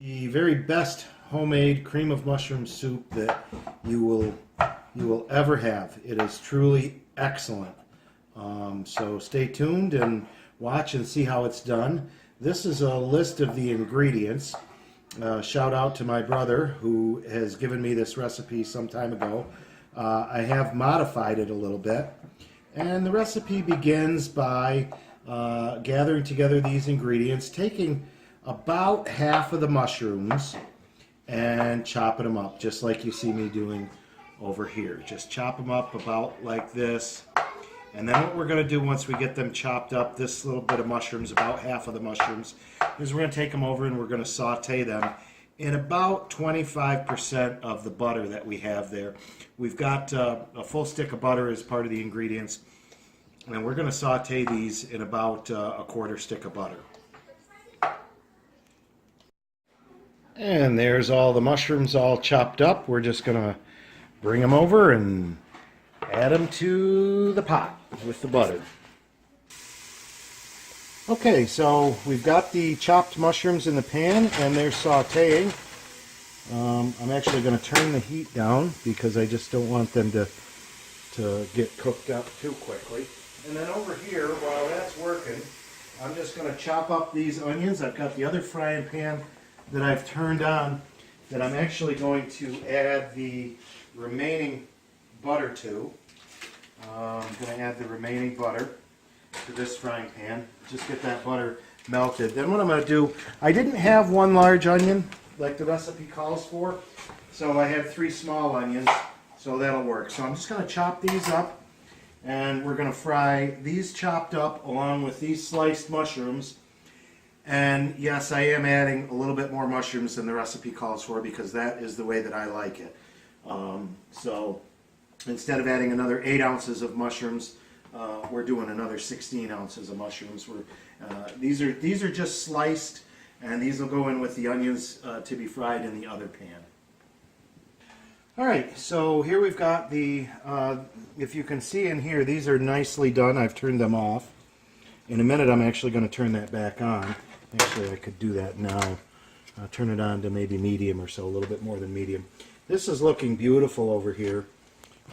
The very best homemade cream of mushroom soup that you will ever have. It is truly excellent. So stay tuned and watch and see how it's done. This is a list of the ingredients. Shout out to my brother who has given me this recipe some time ago. I have modified it a little bit. And the recipe begins by gathering together these ingredients, taking about half of the mushrooms and chopping them up, just like you see me doing over here. Just chop them up about like this. And then what we're going to do once we get them chopped up, this little bit of mushrooms, about half of the mushrooms, is we're going to take them over and we're going to saute them in about 25% of the butter that we have there. We've got a full stick of butter as part of the ingredients, and we're going to saute these in about a quarter stick of butter. And there's all the mushrooms all chopped up. We're just going to bring them over and add them to the pot with the butter. Okay, so we've got the chopped mushrooms in the pan and they're sauteing. I'm actually going to turn the heat down because I just don't want them to get cooked up too quickly. And then over here, while that's working, I'm just going to chop up these onions. I've got the other frying pan that I've turned on that I'm actually going to add the remaining butter to. I'm going to add the remaining butter to this frying pan. Just get that butter melted. Then what I'm going to do, I didn't have one large onion like the recipe calls for, so I had 3 small onions, so that'll work. So I'm just going to chop these up, and we're going to fry these chopped up along with these sliced mushrooms. And yes, I am adding a little bit more mushrooms than the recipe calls for because that is the way that I like it. So instead of adding another 8 ounces of mushrooms, we're doing another 16 ounces of mushrooms. These are just sliced, and these will go in with the onions to be fried in the other pan. All right, so here we've got the, if you can see in here, these are nicely done. I've turned them off. In a minute, I'm actually going to turn that back on. Actually, I could do that now. Turn it on to maybe medium or so, a little bit more than medium. This is looking beautiful over here.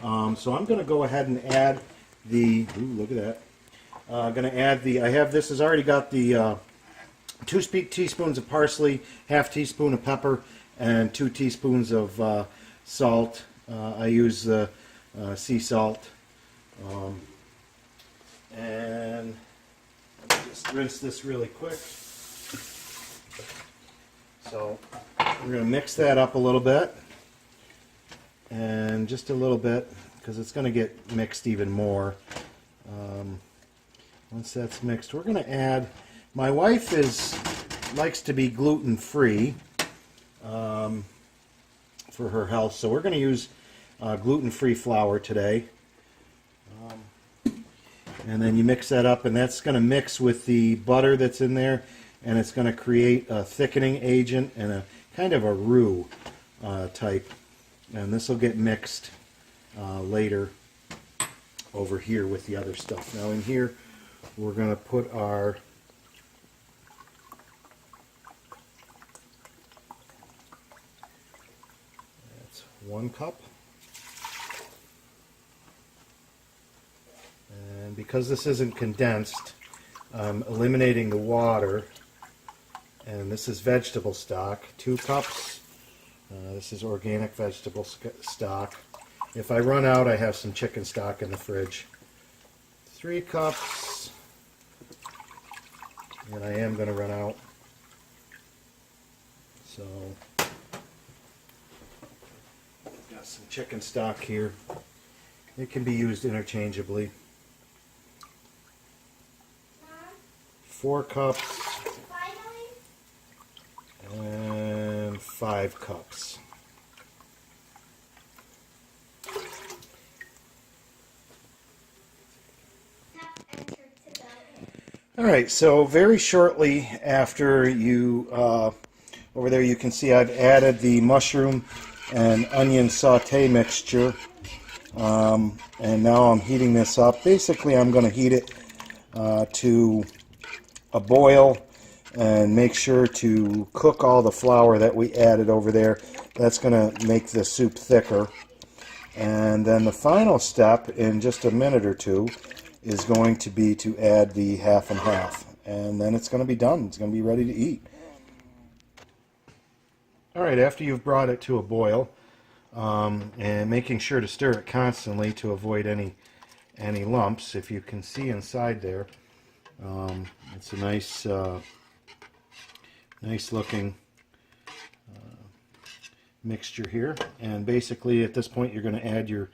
So I'm going to go ahead and add the, ooh, look at that. I'm going to add the, this has already got the 2 teaspoons of parsley, ½ teaspoon of pepper, and 2 teaspoons of salt. I use the sea salt. And just rinse this really quick. So we're going to mix that up a little bit, and just a little bit because it's going to get mixed even more. Once that's mixed, we're going to add, my wife likes to be gluten-free for her health, so we're going to use gluten-free flour today. And then you mix that up, and that's going to mix with the butter that's in there, and it's going to create a thickening agent and a kind of a roux type. And this will get mixed later over here with the other stuff. Now in here, we're going to put our that's 1 cup. And because this isn't condensed, I'm eliminating the water. And this is vegetable stock, 2 cups. This is organic vegetable stock. If I run out, I have some chicken stock in the fridge. 3 cups. And I am going to run out. So, got some chicken stock here. It can be used interchangeably. 4 cups. And 5 cups. All right, so very shortly after you, over there you can see I've added the mushroom and onion saute mixture. And now I'm heating this up. Basically, I'm going to heat it to a boil and make sure to cook all the flour that we added over there. That's going to make the soup thicker. And then the final step in just a minute or two is going to be to add the half and half. And then it's going to be done. It's going to be ready to eat. All right, after you've brought it to a boil, and making sure to stir it constantly to avoid any lumps. If you can see inside there, it's a nice looking mixture here. And basically at this point you're going to add your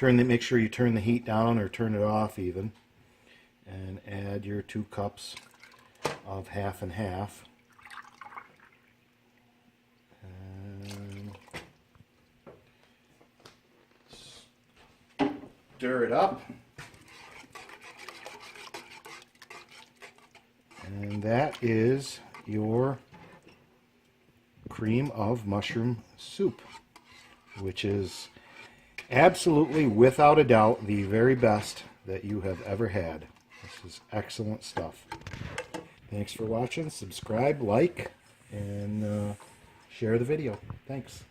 make sure you turn the heat down or turn it off even, and add your 2 cups of half and half. And stir it up. And that is your cream of mushroom soup, which is absolutely, without a doubt, the very best that you have ever had. This is excellent stuff. Thanks for watching. Subscribe, like, and share the video. Thanks.